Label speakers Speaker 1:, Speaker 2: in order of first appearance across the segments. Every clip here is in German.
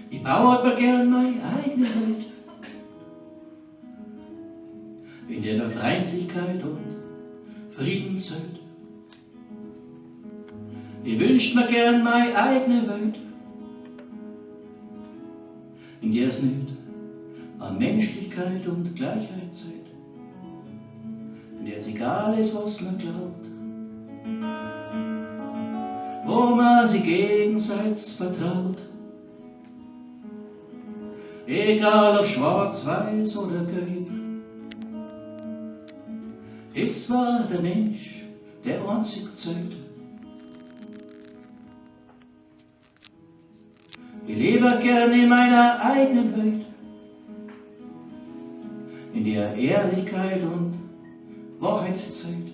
Speaker 1: Ich baue mir gern meine eigene Welt, in der nur Freundlichkeit und Frieden zählt. Ich wünscht mir gern meine eigene Welt, in der es nicht an Menschlichkeit und Gleichheit zählt, in der es egal ist, was man glaubt, wo man sich gegenseitig vertraut. Egal ob schwarz, weiß oder gelb, es war der Mensch, der einzig zählt. Ich lebe gern in meiner eigenen Welt, in der Ehrlichkeit und Wahrheit zählt.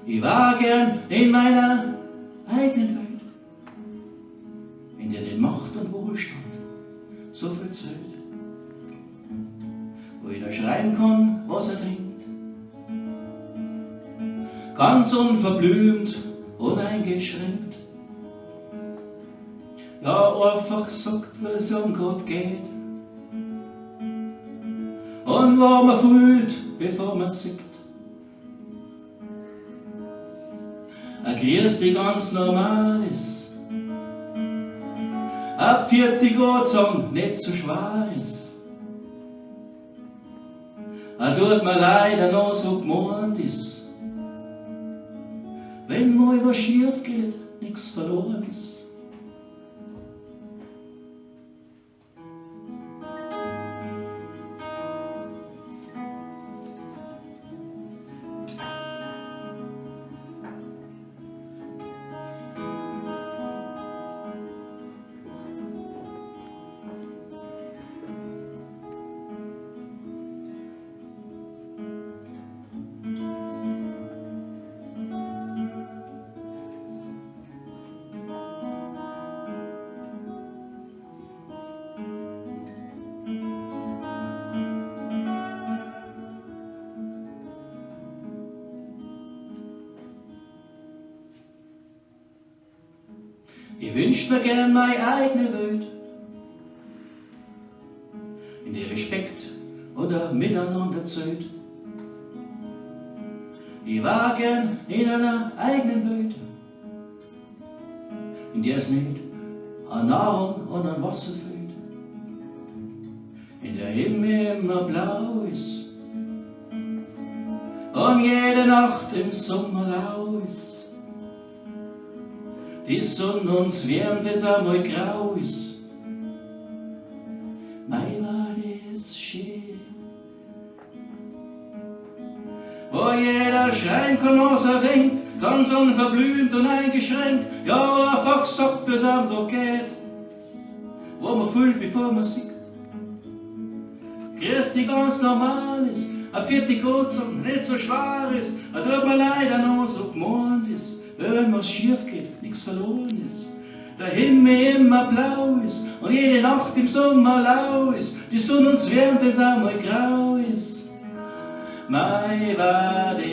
Speaker 1: Ich war gern in meiner eigenen Welt, in der nicht Macht und Wohlstand so viel zählt, wo jeder schreiben kann, was er denkt, ganz unverblümt, uneingeschränkt. Ja, einfach gesagt, wie es um Gott geht und was man fühlt, bevor man sieht. Ein Grüß die ganz normal ist, ab 40 Uhr sagen, nicht so schwer ist. Tut mir leid, noch so gemeint ist, wenn mal was schief geht, nichts verloren ist. Ich wünscht mir gern meine eigene Welt, in der Respekt oder Miteinander zählt. Ich war gern in einer eigenen Welt, in der es nicht an Nahrung und an Wasser fehlt, in der Himmel immer blau ist und jede Nacht im Sommer lau ist. Die Sonne uns wärmt, wenn's einmal grau ist. Mei, war das schön. Wo jeder schreien kann, was er denkt, ganz unverblümt und eingeschränkt. Ja, einfach gesagt, wie's einem grad geht, wo man fühlt, bevor man sieht. Grüß die ganz normal ist, ab 40 Uhr nicht so schwer ist, tut mir leid, noch so gemeint ist. Wenn was schief geht, nichts verloren ist. Der Himmel immer blau ist und jede Nacht im Sommer lau ist. Die Sonne uns wärmt, wenn's einmal grau ist. Mei, war das